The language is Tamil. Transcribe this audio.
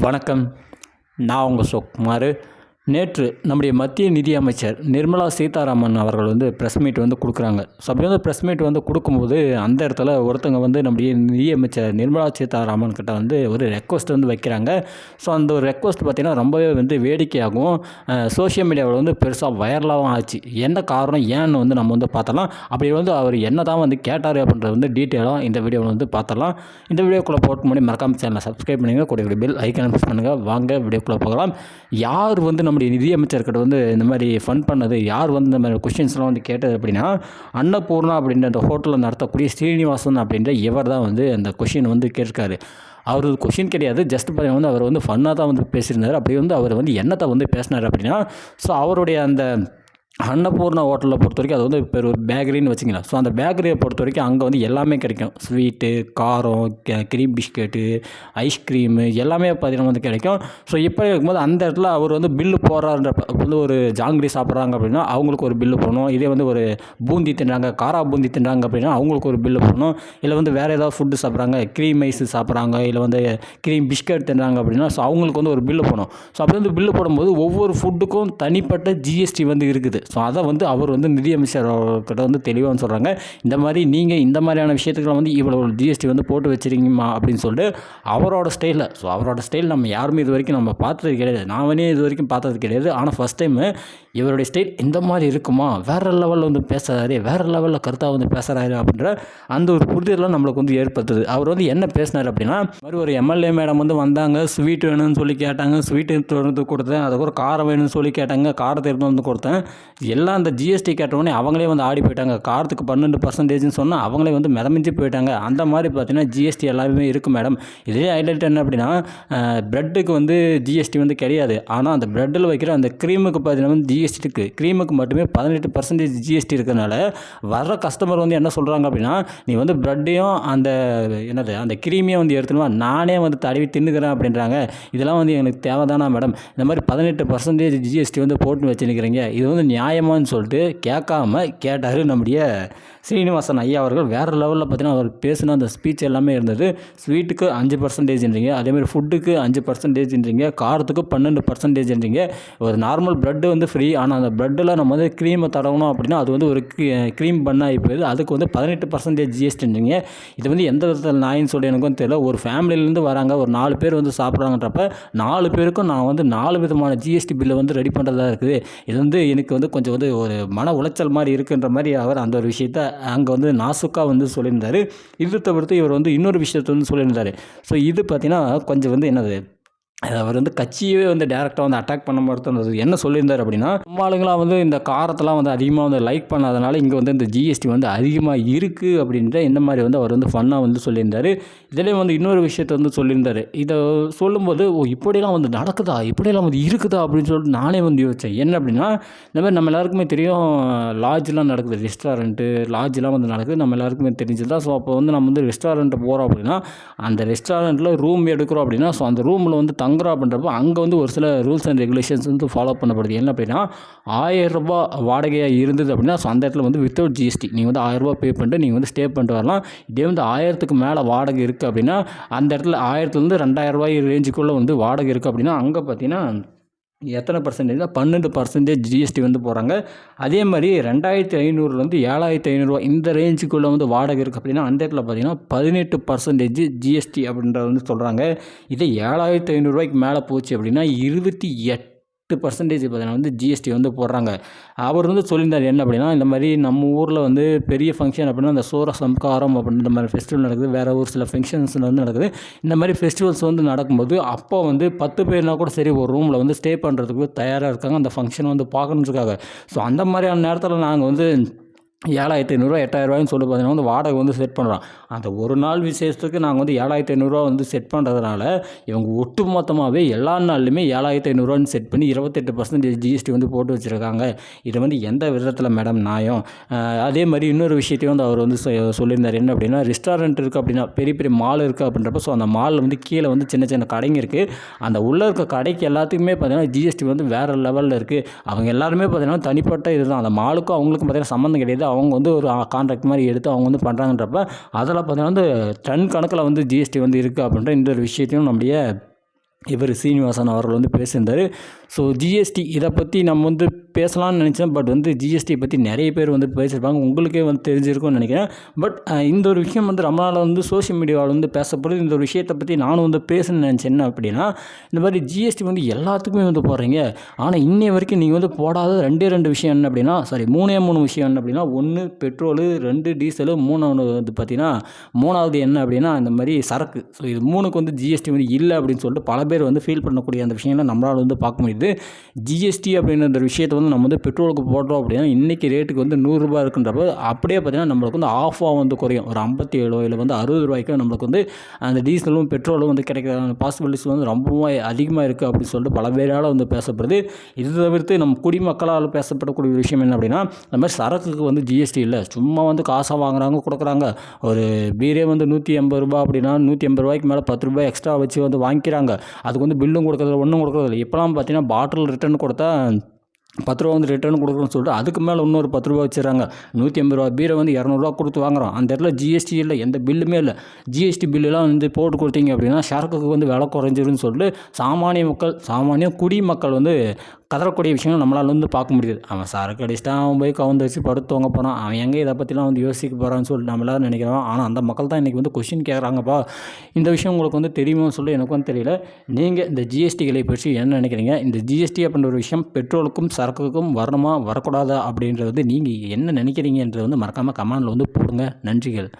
வணக்கம். நான் உங்கள் சுகுமார். நேற்று நம்முடைய மத்திய நிதி அமைச்சர் நிர்மலா சீதாராமன் அவர்கள் ப்ரெஸ் மீட் கொடுக்குறாங்க. ஸோ அப்படி ப்ரெஸ் மீட் கொடுக்கும்போது அந்த இடத்துல ஒருத்தங்க நம்முடைய நிதி அமைச்சர் நிர்மலா சீதாராமன் கிட்ட ஒரு ரெக்வஸ்ட் வைக்கிறாங்க. ஸோ அந்த ஒரு ரெக்வஸ்ட் பார்த்திங்கன்னா ரொம்பவே வேடிக்கையாகவும் சோஷியல் மீடியாவில் பெருசாக வைரலாகவும் ஆச்சு. என்ன காரணம் ஏன்னு நம்ம பார்த்தலாம். அப்படி அவர் என்ன தான் கேட்டார் அப்படின்றது டீட்டெயிலாக இந்த வீடியோவில் பார்த்தலாம். இந்த வீடியோக்குள்ளே போட்டு முன்னாடி மறக்காம சேனலை சப்ஸ்கிரைப் பண்ணுங்கள், கூட பெல் ஐக்கான் ப்ரெஸ் பண்ணுங்கள். வாங்க வீடியோக்குள்ளே போகலாம். யார் நம்முடைய நிதியமைச்சர்கிட்ட இந்த மாதிரி ஃபண்ட் பண்ணது, யார் இந்த மாதிரி கொஷின்ஸ்லாம் கேட்டது அப்படின்னா, அன்னபூர்ணா அப்படின்ற அந்த ஹோட்டலில் நடத்தக்கூடிய ஸ்ரீனிவாசன் அப்படின்ற இவர் தான் அந்த கொஷின் கேட்டிருக்காரு. அவர் கொஷின் கிடையாது, ஜஸ்ட் பார்த்தீங்கன்னா அவர் ஃபன்னாக தான் பேசியிருந்தார். அப்படி அவர் என்னத்தை பேசினார் அப்படின்னா, ஸோ அவருடைய அந்த அன்னபூர்ணா ஹோட்டலில் பொறுத்த வரைக்கும் அது இப்போ ஒரு பேக்கரின்னு வச்சிங்களேன். ஸோ அந்த பேக்கரியை பொறுத்த வரைக்கும் அங்கே எல்லாமே கிடைக்கும். ஸ்வீட்டு, காரம், க்ரீம் பிஸ்கெட்டு, ஐஸ்கிரீமு எல்லாமே பார்த்தீங்கன்னா கிடைக்கும். ஸோ இப்போ இருக்கும்போது அந்த இடத்துல அவர் பில்லு போடுறாருன்ற ஒரு ஜாங்கிரி சாப்பிட்றாங்க அப்படின்னா அவங்களுக்கு ஒரு பில்லு போடணும். இதே ஒரு பூந்தி தின்றாங்க, காரா பூந்தி தின்றாங்க அப்படின்னா அவங்களுக்கு ஒரு பில்லு போடணும். இல்லை வேறு ஏதாவது ஃபுட்டு சாப்பிட்றாங்க, க்ரீம் ஐஸ் சாப்பிட்றாங்க, இல்லை க்ரீம் பிஸ்கெட் தின்றாங்க அப்படின்னா ஸோ அவங்களுக்கு ஒரு பில்லு போடணும். ஸோ அப்படி பில்லு போடும்போது ஒவ்வொரு ஃபுட்டுக்கும் தனிப்பட்ட ஜிஎஸ்டி இருக்குது. ஸோ அதை அவர் நிதியமைச்சர் கிட்ட தெளிவாக சொல்கிறாங்க. இந்த மாதிரி நீங்கள் இந்த மாதிரியான விஷயத்துக்குலாம் இவ்வளோ ஜிஎஸ்டி போட்டு வச்சுருங்கம்மா அப்படின்னு சொல்லிட்டு அவரோட ஸ்டைலில். ஸோ அவரோட ஸ்டைல் நம்ம யாருமே இது வரைக்கும் நம்ம பார்த்தது கிடையாது. நானே இது வரைக்கும் பார்த்தது கிடையாது. ஆனால் ஃபஸ்ட் டைம் இவருடைய ஸ்டைல் இந்த மாதிரி இருக்குமா, வேறு லெவலில் பேசுகிறாரு, வேறு லெவலில் கருத்தாக பேசுகிறாரு அப்படின்ற அந்த ஒரு புரிதலாம் நம்மளுக்கு ஏற்படுத்துது. அவர் என்ன பேசினார் அப்படின்னா, மாதிரி ஒரு எம்எல்ஏ மேடம் வந்தாங்க, ஸ்வீட் வேணும்னு சொல்லி கேட்டாங்க, ஸ்வீட் எடுத்து கொடுத்தேன். அதுக்கப்புறம் காரம் வேணும்னு சொல்லி கேட்டாங்க, காரத்தை எடுத்து கொடுத்தேன். எல்லாம் அந்த ஜிஎஸ்டி கேட்டவுடனே அவங்களே ஆடி போயிட்டாங்க. காரத்துக்கு 12% சொன்னால் அவங்களே மிதமிஞ்சு போயிட்டாங்க. அந்த மாதிரி பார்த்தீங்கன்னா ஜிஎஸ்டி எல்லாமே இருக்குது மேடம். இதே ஹைலைட் என்ன அப்படின்னா, ப்ரெட்டுக்கு ஜிஎஸ்டி கிடையாது. ஆனால் அந்த ப்ரெட்டில் வைக்கிற அந்த க்ரீமுக்கு பார்த்தீங்கன்னா ஜிஎஸ்டி இருக்குது. க்ரீமுக்கு மட்டுமே 18% ஜிஎஸ்டி இருக்கிறதுனால வர்ற கஸ்டமர் என்ன சொல்கிறாங்க அப்படின்னா, நீ ப்ரெட்டையும் அந்த அந்த க்ரீமையும் எடுத்துணுமா, நானே தடவி தின்னுக்கிறேன் அப்படின்றாங்க. இதெல்லாம் எனக்கு தேவைதானா மேடம்? இந்த மாதிரி 18% ஜிஎஸ்டி போட்டு வச்சுருக்கிறீங்க, இது நியாயமானு சொல்லிட்டு கேட்டார் நம்முடைய ஸ்ரீனிவாசன் ஐயா அவர்கள். வேறு லெவலில் பார்த்தீங்கன்னா அவர் பேசின அந்த ஸ்பீச் எல்லாமே இருந்தது. ஸ்வீட்டுக்கு 5%, அதேமாதிரி ஃபுட்டுக்கு 5%, காரத்துக்கு 12%. ஒரு நார்மல் ப்ரெட்டு ஃப்ரீ. ஆனால் அந்த ப்ரெட்டில் நம்ம க்ரீமை தடவணும் அப்படின்னா அது ஒரு க்ரீம் பண்ணாகி போயிடுது. அதுக்கு 18% ஜிஎஸ்டின்றீங்க. இது எந்த விதத்தில் நாயின்னு சொல்லி எனக்கும் தெரியல. ஒரு ஃபேமிலியிலேருந்து வராங்க, ஒரு 4 பேர் சாப்பிட்றாங்கன்றப்ப 4 பேருக்கும் நான் 4 விதமான ஜிஎஸ்டி பில்லை ரெடி பண்ணுறதா இருக்குது. இது எனக்கு கொஞ்சம் ஒரு மன உளைச்சல் மாதிரி இருக்குன்ற மாதிரி அவர் அந்த ஒரு விஷயத்தை அங்கே நாசுக்காக சொல்லியிருந்தார். இது தவிர்த்து இவர் இன்னொரு விஷயத்தை சொல்லியிருந்தார். ஸோ இது பார்த்தீங்கன்னா கொஞ்சம் என்னது, அவர் கட்சியவே டேரெக்டாக அட்டாக் பண்ண மாதிரி இருந்தது. என்ன சொல்லியிருந்தார் அப்படின்னா, நம்மளுங்களாம் இந்த காரத்தெல்லாம் அதிகமாக லைக் பண்ணாதனால இங்கே இந்த ஜிஎஸ்டி அதிகமாக இருக்குது அப்படின்ற இந்த மாதிரி அவர் ஃபன்னாக சொல்லியிருந்தார். இதிலே இன்னொரு விஷயத்தை சொல்லியிருந்தார். இதை சொல்லும்போது இப்படியெல்லாம் நடக்குதா, இப்படியெல்லாம் இருக்குதா அப்படின்னு சொல்லிட்டு நானே யோசித்தேன். என்ன அப்படின்னா, இந்த மாதிரி நம்ம எல்லாருக்குமே தெரியும், லாட்ஜெலாம் நடக்குது, ரெஸ்டாரண்ட்டு லாட்ஜெலாம் நடக்குது, நம்ம எல்லாருக்குமே தெரிஞ்சதுதான். ஸோ அப்போ நம்ம ரெஸ்டாரண்ட்டு போகிறோம் அப்படின்னா, அந்த ரெஸ்டாரண்ட்டில் ரூம் எடுக்கிறோம் அப்படின்னா, ஸோ அந்த ரூமில் தங்குறோம் அப்படின்றப்போ அங்கே ஒரு சில ரூல்ஸ் அண்ட் ரெகுலேஷன்ஸ் ஃபாலோ பண்ணப்படுது. என்ன அப்படின்னா, 1000 ரூபா வாடகையாக இருந்தது அப்படின்னா ஸோ அந்த இடத்துல வித்தவுட் ஜிஎஸ்டி நீங்கள் 1000 ரூபா பே பண்ணிட்டு நீங்கள் ஸ்டே பண்ணிட்டு வரலாம். இதே 1000க்கு மேலே வாடகை இருக்குது அப்படின்னா, அந்த இடத்துல 1000லேருந்து 2000 ரூபாய் ரேஞ்சுக்குள்ளே வாடகை இருக்குது அப்படின்னா அங்கே பார்த்தீங்கன்னா எத்தனை பர்சன்டேஜ்னா 12% ஜிஎஸ்டி போகிறாங்க. அதே மாதிரி 2500லேருந்து 7500 இந்த ரேஞ்சுக்குள்ளே வாடகை இருக்குது அப்படின்னா அந்த இடத்துல பார்த்தீங்கன்னா 18% ஜிஎஸ்டி அப்படின்றத சொல்கிறாங்க. இதே 7500 மேலே போச்சு அப்படின்னா 28% பார்த்தீங்கன்னா ஜிஎஸ்டி போடுறாங்க. அவர் சொல்லியிருந்தார். என்ன அப்படின்னா, இந்த மாதிரி நம்ம ஊரில் பெரிய ஃபங்க்ஷன் அப்படின்னா இந்த சூரசம்காரம் அப்படின்ற மாதிரி ஃபெஸ்டிவல் நடக்குது, வேறு ஒரு சில ஃபங்க்ஷன்ஸ் நடக்குது. இந்த மாதிரி ஃபெஸ்டிவல்ஸ் நடக்கும்போது அப்போ 10 பேர்னா கூட சரி ஒரு ரூமில் ஸ்டே பண்ணுறதுக்கு தயாராக இருக்காங்க, அந்த ஃபங்க்ஷன் பார்க்கணுன்றதுக்காக. ஸோ அந்த மாதிரியான நேரத்தில் நாங்கள் 7500 8000 சொல்லி பார்த்தீங்கன்னா வாடகை செட் பண்ணுறோம். அந்த ஒரு நாள் விசேஷத்துக்கு நாங்கள் 7500 செட் பண்ணுறதுனால இவங்க ஒட்டு மொத்தமாகவே எல்லா நாள்லையுமே 7500 செட் பண்ணி 28% ஜிஎஸ்டி போட்டு வச்சுருக்காங்க. இது எந்த விதத்தில் மேடம் நியாயம்? அதே மாதிரி இன்னொரு விஷயத்தையும் அவர் சொல்லியிருந்தார். என்ன அப்படின்னா, ரெஸ்டாரண்ட் இருக்குது அப்படின்னா, பெரிய பெரிய மால் இருக்குது அப்படின்றப்ப ஸோ அந்த மாலில் கீழே சின்ன சின்ன கடைங்க இருக்குது. அந்த உள்ளே இருக்க கடைக்கு எல்லாத்துக்குமே பார்த்தீங்கன்னா ஜிஎஸ்டி வேறு லெவலில் இருக்குது. அவங்க எல்லாருமே பார்த்தீங்கன்னா தனிப்பட்ட இதுதான். அந்த மாலுக்கும் அவங்களுக்கும் பார்த்தீங்கன்னா சம்மந்தம் கிடையாது. அவங்க ஒரு கான்ட்ராக்ட் மாதிரி எடுத்து அவங்க பண்ணுறாங்கன்றப்ப அதில் பார்த்தீங்கன்னா டன் கணக்கில் ஜிஎஸ்டி இருக்குது அப்படின்ற இந்த ஒரு விஷயத்தையும் நம்முடைய இவர் சீனிவாசன் அவர்கள் வந்து பேசியிருந்தார். ஸோ ஜிஎஸ்டி இதை பற்றி நம்ம வந்து பேசலாம்னு நினச்சேன். பட் வந்து ஜிஎஸ்டி பற்றி நிறைய பேர் வந்து பேசியிருப்பாங்க, உங்களுக்கே வந்து தெரிஞ்சிருக்கும்னு நினைக்கிறேன். பட் இந்த ஒரு விஷயம் வந்து ரொம்ப நாள் வந்து சோஷியல் மீடியாவில் வந்து பேசப்படுது. இந்த ஒரு விஷயத்தை பற்றி நானும் வந்து பேசணும்னு நினச்சேன். என்ன அப்படின்னா, இந்த மாதிரி ஜிஎஸ்டி வந்து எல்லாத்துக்குமே வந்து போடுறீங்க, ஆனால் இன்னைய வரைக்கும் நீங்கள் வந்து போடாத 2 விஷயம் என்ன அப்படின்னா, சாரி 3 விஷயம் என்ன அப்படின்னா, 1 பெட்ரோலு, 2 டீசலு, 3 வந்து பார்த்தீங்கன்னா 3வது என்ன அப்படின்னா இந்த மாதிரி சரக்கு. ஸோ இது 3க்கு வந்து ஜிஎஸ்டி வந்து இல்லை அப்படின்னு சொல்லிட்டு பல பேர் வந்து ஃபீல் பண்ணக்கூடிய அந்த விஷயங்களை நம்மளால் வந்து பார்க்க முடியுது. ஜிஎஸ்டி அப்படின்ற அந்த விஷயத்தை வந்து நம்ம வந்து பெட்ரோலுக்கு போடுறோம் அப்படின்னா இன்றைக்கி ரேட்டுக்கு வந்து ரூ. 100 இருக்குன்றப்போ அப்படியே பார்த்திங்கன்னா நம்மளுக்கு வந்து ஆஃபாக வந்து குறையும். ஒரு 57 இல்லை வந்து ரூ. 60 நம்மளுக்கு வந்து அந்த டீசலும் பெட்ரோலும் வந்து கிடைக்கிற பாசிபிலிட்டிஸ் வந்து ரொம்பவும் அதிகமாக இருக்குது அப்படின்னு சொல்லிட்டு பல பேரால் வந்து பேசப்படுது. இது தவிர்த்து நம்ம குடிமக்களால் பேசப்படக்கூடிய விஷயம் என்ன அப்படின்னா, இந்த மாதிரி சரக்குக்கு வந்து ஜிஎஸ்டி இல்லை, சும்மா வந்து காசாக வாங்குறாங்க கொடுக்குறாங்க. ஒரு பீரே வந்து ரூ. 180 அப்படின்னா ரூ. 180 மேலே ரூ. 10 எக்ஸ்ட்ரா வச்சு வந்து வாங்கிக்கிறாங்க. அதுக்கு வந்து பில்லும் கொடுக்குறதில்ல, ஒன்றும் கொடுக்குறதில்ல. இப்போலாம் பார்த்தீங்கன்னா பாட்டில் ரிட்டர்ன் கொடுத்தா ரூ. 10 வந்து ரிட்டர்ன் கொடுக்குறோன்னு சொல்லிட்டு அதுக்கு மேலே இன்னொரு ரூ. 10 வச்சுறாங்க. ரூ. 180 பீரை வந்து ரூ. 200 கொடுத்து வாங்குறோம். அந்த இடத்துல ஜிஎஸ்டி இல்லை, எந்த பில்லுமே இல்லை. ஜிஎஸ்டி பில்லுலாம் வந்து போட்டு கொடுத்தீங்க அப்படின்னா சரக்குக்கு வந்து விலை குறைஞ்சிருன்னு சொல்லிட்டு சாமானிய குடிமக்கள் வந்து கதறக்கூடிய விஷயங்கள் நம்மளால் வந்து பார்க்க முடியுது. அவன் சரக்கு அடிச்சிட்டான், அவன் போய் கவுந்து வச்சு படுத்து தூங்க போகிறான், அவன் எங்கே இதை பற்றிலாம் வந்து யோசிக்க போகிறான்னு சொல்லிட்டு நம்ம எல்லோரும் நினைக்கிறோம். ஆனால் அந்த மக்கள் தான் இன்றைக்கி வந்து கொஸ்டின் கேட்குறாங்கப்பா. இந்த விஷயம் உங்களுக்கு வந்து தெரியுமோன்னு சொல்லி எனக்கு வந்து தெரியல. நீங்கள் இந்த ஜிஎஸ்டிகளை பற்றி என்ன நினைக்கிறீங்க? இந்த ஜிஎஸ்டி அப்படின்ற ஒரு விஷயம் பெட்ரோலுக்கும் சரக்குக்கும் வரணுமா வரக்கூடாதா அப்படின்றது வந்து நீங்கள் என்ன நினைக்கிறீங்கன்றது வந்து மறக்காமல் கமெண்டில் வந்து போடுங்க. நன்றிகள்.